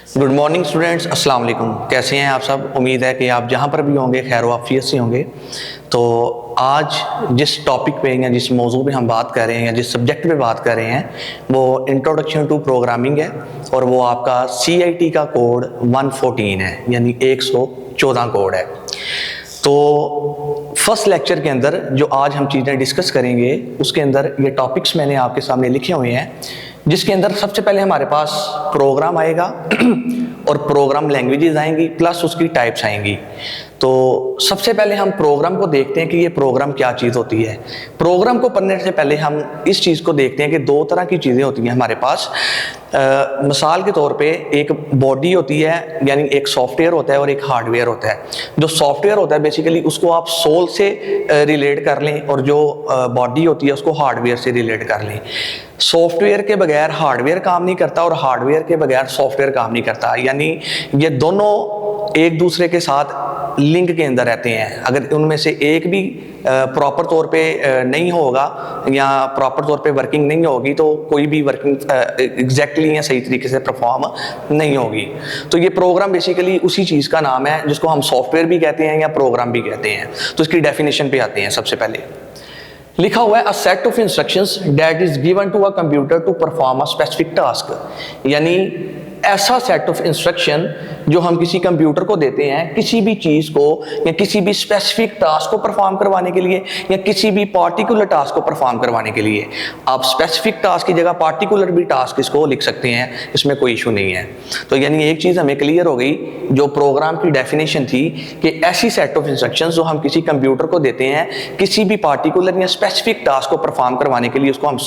Good morning students, अस्सलाम वालेकुम। कैसे हैं आप सब? उम्मीद है कि आप जहाँ पर भी होंगे खैर वाफियत से होंगे। तो आज जिस टॉपिक पे या जिस मौजू पे हम बात कर रहे हैं या जिस सब्जेक्ट पे बात कर रहे हैं वो इंट्रोडक्शन टू प्रोग्रामिंग है और वो आपका CIT का कोड 114 है, यानी 114 कोड है। तो फर्स्ट लेक्चर के अंदर जो आज हम चीज़ें डिस्कस करेंगे उसके अंदर ये टॉपिक्स मैंने आपके सामने लिखे हुए हैं, जिसके अंदर सबसे पहले हमारे पास प्रोग्राम आएगा और प्रोग्राम लैंग्वेजेस आएंगी प्लस उसकी टाइप्स आएंगी। तो सबसे पहले हम प्रोग्राम को देखते हैं कि ये प्रोग्राम क्या चीज़ होती है। प्रोग्राम को पढ़ने से पहले हम इस चीज़ को देखते हैं कि दो तरह की चीज़ें होती हैं हमारे पास। मिसाल के तौर पे एक बॉडी होती है, यानी एक सॉफ्टवेयर होता है और एक हार्डवेयर होता है। जो सॉफ्टवेयर होता है बेसिकली उसको आप सोल से रिलेट कर लें और जो बॉडी होती है उसको हार्डवेयर से रिलेट कर लें। सॉफ्टवेयर के बगैर हार्डवेयर काम नहीं करता और हार्डवेयर के बगैर सॉफ्टवेयर काम नहीं करता, यानी ये दोनों एक दूसरे के साथ लिंक के अंदर रहते हैं। अगर उनमें से एक भी प्रॉपर तौर पे नहीं होगा या प्रॉपर तौर पे वर्किंग नहीं होगी तो कोई भी वर्किंग एग्जैक्टली या सही तरीके से परफॉर्म नहीं होगी। तो ये प्रोग्राम बेसिकली उसी चीज़ का नाम है जिसको हम सॉफ्टवेयर भी कहते हैं या प्रोग्राम भी कहते हैं। तो इसकी डेफिनेशन पे आते हैं। सबसे पहले लिखा हुआ है a set of instructions that is given to a computer to perform a specific task, यानी ऐसा सेट ऑफ इंस्ट्रक्शन जो हम किसी कंप्यूटर को देते हैं किसी भी चीज़ को या किसी भी स्पेसिफिक टास्क को परफॉर्म करवाने के लिए या किसी भी पार्टिकुलर टास्क को परफॉर्म करवाने के लिए। आप स्पेसिफिक टास्क की जगह पार्टिकुलर भी टास्क इसको लिख सकते हैं, इसमें कोई इशू नहीं है। तो यानी एक चीज़ हमें क्लियर हो गई, जो प्रोग्राम की डेफिनेशन थी कि ऐसी सेट ऑफ इंस्ट्रक्शंस जो हम किसी कंप्यूटर को देते हैं किसी भी पार्टिकुलर या स्पेसिफिक टास्क को परफॉर्म करवाने के लिए, उसको हम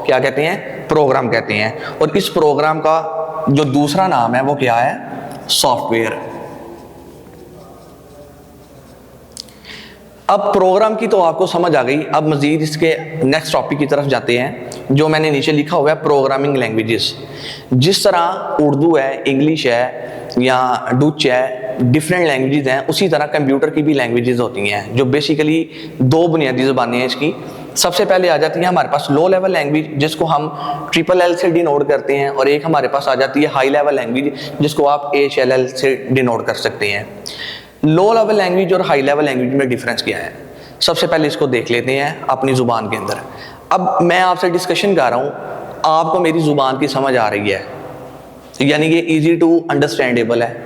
क्या कहते हैं? प्रोग्राम कहते हैं। और इस प्रोग्राम का जो दूसरा नाम है वो क्या है? सॉफ्टवेयर। अब प्रोग्राम की तो आपको समझ आ गई। अब मजीद इसके नेक्स्ट टॉपिक की तरफ जाते हैं जो मैंने नीचे लिखा हुआ है, प्रोग्रामिंग लैंग्वेजेस। जिस तरह उर्दू है, इंग्लिश है या डच है, डिफरेंट लैंग्वेजेस हैं, उसी तरह कंप्यूटर की भी लैंग्वेजेस होती हैं जो बेसिकली दो बुनियादी ज़बानें हैं इसकी। सबसे पहले आ जाती है हमारे पास लो लेवल लैंग्वेज जिसको हम LLL से डिनोट करते हैं, और एक हमारे पास आ जाती है हाई लेवल लैंग्वेज जिसको आप HLL से डिनोट कर सकते हैं। लो लेवल लैंग्वेज और हाई लेवल लैंग्वेज में डिफरेंस क्या है? सबसे पहले इसको देख लेते हैं अपनी ज़ुबान के अंदर। अब मैं आपसे डिस्कशन कर रहा हूँ, आपको मेरी ज़ुबान की समझ आ रही है, यानी ये ईजी टू अंडरस्टैंडेबल है।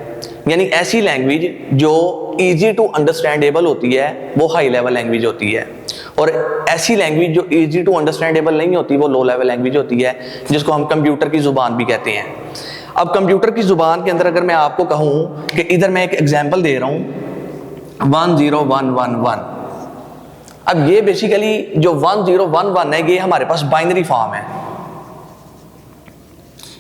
यानी ऐसी लैंग्वेज जो ईजी टू अंडरस्टैंडेबल होती है वो हाई लेवल लैंग्वेज होती है, और ऐसी लैंग्वेज जो ईजी टू अंडरस्टैंडेबल नहीं होती वो लो लेवल लैंग्वेज होती है, जिसको हम कंप्यूटर की ज़ुबान भी कहते हैं। अब कंप्यूटर की ज़ुबान के अंदर अगर मैं आपको कहूँ कि इधर मैं एक एग्जाम्पल दे रहा हूँ 10111, अब ये बेसिकली जो 1011 है ये हमारे पास बाइनरी फॉर्म है।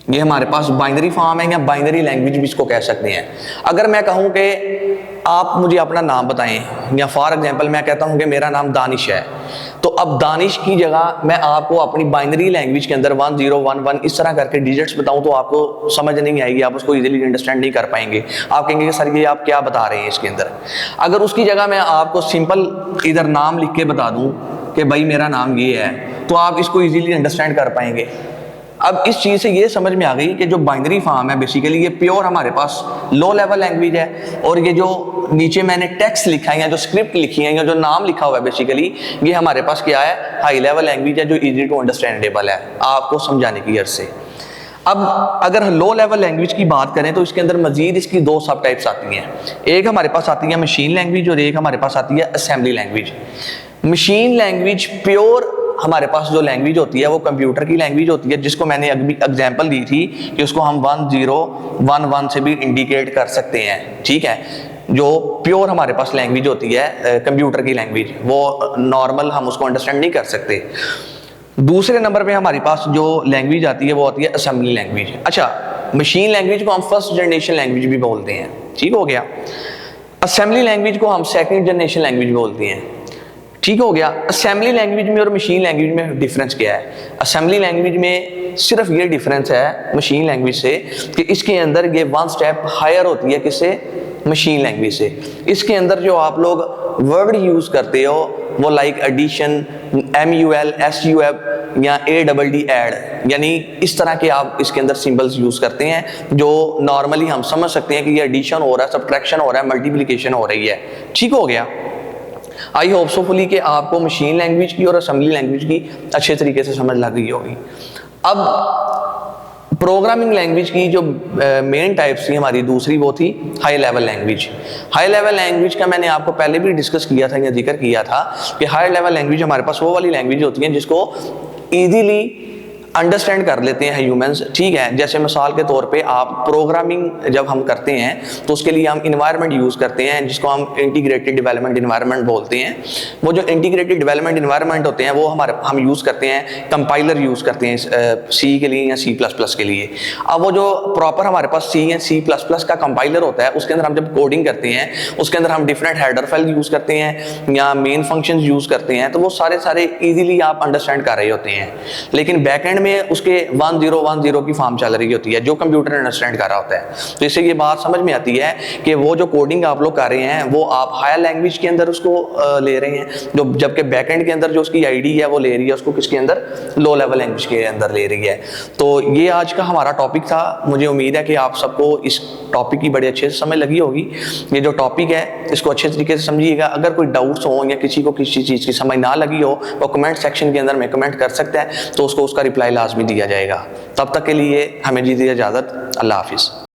ये हमारे पास बाइनरी फॉर्म है या बाइनरी लैंग्वेज भी इसको कह सकते हैं। अगर मैं कहूँ कि आप मुझे अपना नाम बताएं, या फॉर एग्जांपल मैं कहता हूँ कि मेरा नाम दानिश है, तो अब दानिश की जगह मैं आपको अपनी बाइनरी लैंग्वेज के अंदर 1011 इस तरह करके डिजिट्स बताऊँ तो आपको समझ नहीं आएगी, आप उसको इजीली अंडरस्टैंड नहीं कर पाएंगे। आप कहेंगे कि सर ये आप क्या बता रहे हैं इसके अंदर। अगर उसकी जगह मैं आपको सिंपल इधर नाम लिख के बता दूँ कि भाई मेरा नाम ये है, तो आप इसको ईजिली अंडरस्टैंड कर पाएंगे। अब इस चीज़ से ये समझ में आ गई कि जो बाइनरी फॉर्म है बेसिकली ये प्योर हमारे पास लो लेवल लैंग्वेज है, और ये जो नीचे मैंने टेक्स्ट लिखा है या जो स्क्रिप्ट लिखी है या जो नाम लिखा हुआ है बेसिकली ये हमारे पास क्या है? हाई लेवल लैंग्वेज है जो इजी टू अंडरस्टैंडेबल है, आपको समझाने की अर्ज से। अब अगर लो लेवल लैंग्वेज की बात करें तो इसके अंदर मजीद इसकी दो सब टाइप्स आती हैं। एक हमारे पास आती है मशीन लैंग्वेज और एक हमारे पास आती है assembly language. Machine language pure हमारे पास जो लैंग्वेज होती है वो कंप्यूटर की लैंग्वेज होती है, जिसको मैंने अभी एग्जांपल दी थी कि उसको हम 1011 से भी इंडिकेट कर सकते हैं। ठीक है, जो प्योर हमारे पास लैंग्वेज होती है कंप्यूटर की लैंग्वेज, वो नॉर्मल हम उसको अंडरस्टैंड नहीं कर सकते। दूसरे नंबर पे हमारे पास जो लैंग्वेज आती है वो आती है असेंबली लैंग्वेज। अच्छा, मशीन लैंग्वेज को हम फर्स्ट जनरेशन लैंग्वेज भी बोलते हैं, ठीक हो गया। असेंबली लैंग्वेज को हम सेकंड जनरेशन लैंग्वेज बोलते हैं, ठीक हो गया। असेंबली लैंग्वेज में और मशीन लैंग्वेज में डिफरेंस क्या है? असेंबली लैंग्वेज में सिर्फ ये डिफरेंस है मशीन लैंग्वेज से कि इसके अंदर ये वन स्टेप हायर होती है, किससे? मशीन लैंग्वेज से। इसके अंदर जो आप लोग वर्ड यूज करते हो वो लाइक एडिशन, MUL, SUF या ADD ऐड, यानी इस तरह के आप इसके अंदर सिंबल्स यूज़ करते हैं जो नॉर्मली हम समझ सकते हैं कि ये एडिशन हो रहा है, सब्ट्रैक्शन हो रहा है, मल्टीप्लिकेशन हो रही है। ठीक हो गया। आई होप सो फुली कि आपको मशीन लैंग्वेज की और असेंबली लैंग्वेज की अच्छे तरीके से समझ लग गई होगी। अब प्रोग्रामिंग लैंग्वेज की जो मेन टाइप्स थी हमारी, दूसरी वो थी high level language. High level language का मैंने आपको पहले भी डिस्कस किया था या जिक्र किया था कि हाई लेवल लैंग्वेज हमारे पास वो वाली लैंग्वेज होती है जिसको ईजीली अंडरस्टैंड कर लेते हैं ह्यूमंस। ठीक है, जैसे मिसाल के तौर पे आप प्रोग्रामिंग जब हम करते हैं तो उसके लिए हम इन्वायरमेंट यूज़ करते हैं जिसको हम इंटीग्रेटेड डेवलपमेंट इन्वायरमेंट बोलते हैं। वो जो इंटीग्रेटेड डेवलपमेंट इन्वायरमेंट होते हैं वो हम यूज़ करते हैं, कंपाइलर यूज़ करते हैं सी के लिए या C++ के लिए। अब वो जो प्रॉपर हमारे पास C या C++ का कंपाइलर होता है उसके अंदर हम जब कोडिंग करते हैं उसके अंदर हम डिफरेंट हेडर फाइल यूज़ करते हैं या मेन फंक्शन यूज़ करते हैं, तो वो सारे ईजिली आप अंडरस्टैंड कर रहे होते हैं। लेकिन बैकएंड में उसके 1010 की फॉर्म चल रही होती है जो कंप्यूटर अंडरस्टैंड कर रहा होता है। तो इससे ये बात समझ में आती है कि वो जो कोडिंग आप लोग कर रहे हैं वो आप हायर लैंग्वेज के अंदर उसको ले रहे हैं, जो जबकि बैकएंड के अंदर जो उसकी आईडी है वो ले रही है उसको किसके अंदर, लो लेवल लैंग्वेज के अंदर ले रही है। तो ये आज का हमारा टॉपिक था। मुझे उम्मीद है कि आप सबको इस टॉपिक की बड़े अच्छे से समझ लगी होगी। ये जो टॉपिक है इसको अच्छे तरीके से समझिएगा। अगर कोई डाउट्स हो या किसी को किसी चीज़ की समझ ना लगी हो तो कमेंट सेक्शन के अंदर में कमेंट कर सकता है, तो उसको उसका रिप्लाई लाजमी दिया जाएगा। तब तक के लिए हमें दीजिए इजाज़त। अल्लाह हाफिज़।